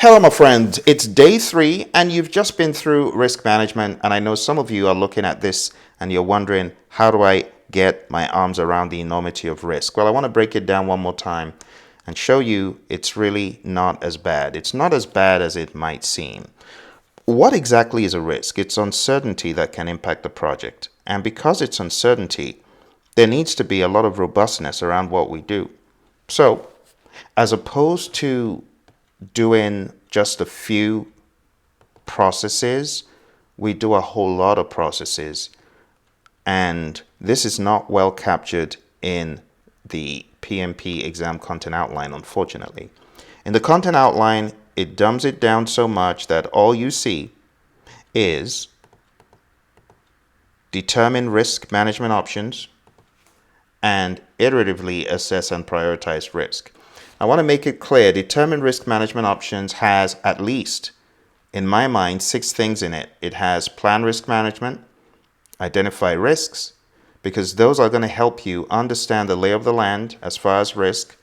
Hello, my friends. It's day 3, and you've just been through risk management. And I know some of you are looking at this and you're wondering, how do I get my arms around the enormity of risk? Well, I want to break it down one more time and show you it's really not as bad. It's not as bad as it might seem. What exactly is a risk? It's uncertainty that can impact the project. And because it's uncertainty, there needs to be a lot of robustness around what we do. So, as opposed to doing just a few processes, we do a whole lot of processes. And this is not well captured in the PMP exam content outline, unfortunately. In the content outline, it dumbs it down so much that all you see is determine risk management options and iteratively assess and prioritize risk. I want to make it clear, determine risk management options has at least, in my mind, 6 things in it. It has plan risk management, identify risks, because those are going to help you understand the lay of the land as far as risk,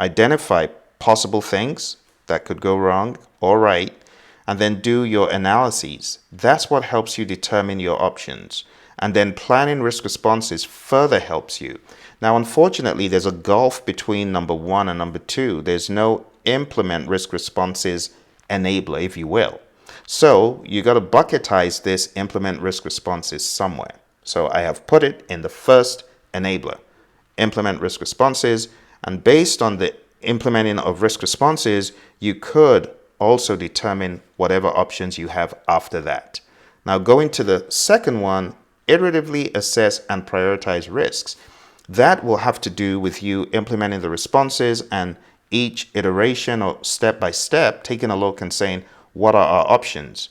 identify possible things that could go wrong or right, and then do your analyses. That's what helps you determine your options. And then planning risk responses further helps you. Now, unfortunately, there's a gulf between number 1 and number 2. There's no implement risk responses enabler, if you will. So you got to bucketize this implement risk responses somewhere. So I have put it in the first enabler, implement risk responses. And based on the implementing of risk responses, you could also determine whatever options you have after that. Now, going to the second one, iteratively assess and prioritize risks. That will have to do with you implementing the responses and each iteration or step by step, taking a look and saying, what are our options?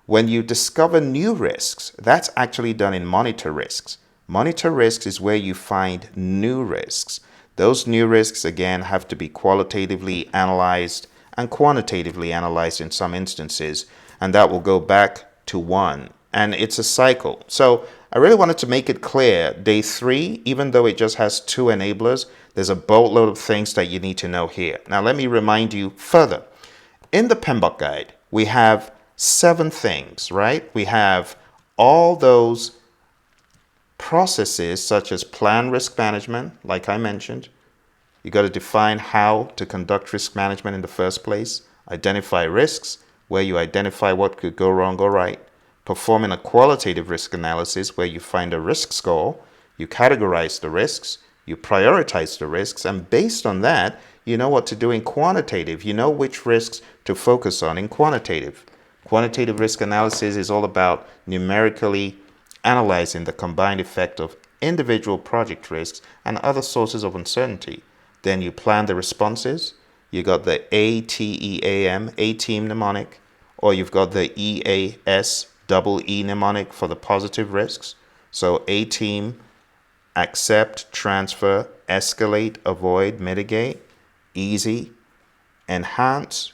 When you discover new risks, that's actually done in monitor risks. Monitor risks is where you find new risks. Those new risks, again, have to be qualitatively analyzed and quantitatively analyzed in some instances, and that will go back to 1. And it's a cycle. So I really wanted to make it clear, day 3, even though it just has 2 enablers, there's a boatload of things that you need to know here. Now, let me remind you further. In the PMBOK guide, we have 7 things, right? We have all those processes such as plan risk management, like I mentioned. You got to define how to conduct risk management in the first place, identify risks, where you identify what could go wrong or right, performing a qualitative risk analysis where you find a risk score, you categorize the risks, you prioritize the risks, and based on that, you know what to do in quantitative. You know which risks to focus on in quantitative. Quantitative risk analysis is all about numerically analyzing the combined effect of individual project risks and other sources of uncertainty. Then you plan the responses. You got the ATEAM, A-team mnemonic, or you've got the EAS, double E mnemonic for the positive risks. So A-team, accept, transfer, escalate, avoid, mitigate, easy, enhance,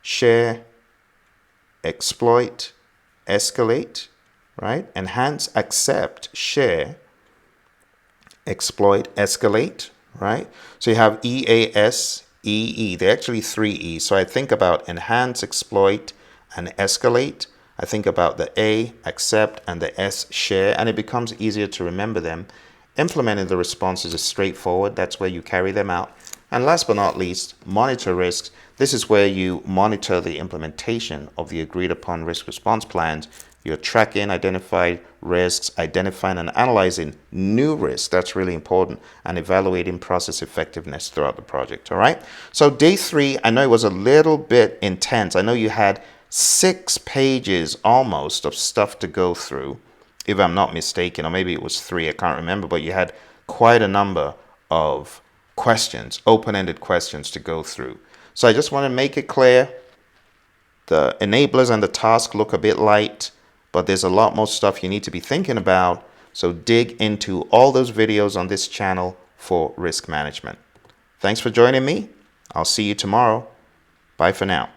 share, exploit, escalate, right? Enhance, accept, share, exploit, escalate, right? So you have EAS, EE. They're actually 3 E's. So I think about enhance, exploit, and escalate. I think about the A, accept, and the S, share, and it becomes easier to remember them. Implementing the responses is straightforward. That's where you carry them out. And last but not least, monitor risks. This is where you monitor the implementation of the agreed upon risk response plans. You're tracking identified risks, identifying and analyzing new risks. That's really important, and evaluating process effectiveness throughout the project. All right. So day 3, I know it was a little bit intense. I know you had 6 pages almost of stuff to go through, if I'm not mistaken, or maybe it was 3, I can't remember, but you had quite a number of questions, open-ended questions to go through. So I just want to make it clear, the enablers and the task look a bit light, but there's a lot more stuff you need to be thinking about. So dig into all those videos on this channel for risk management. Thanks for joining me. I'll see you tomorrow. Bye for now.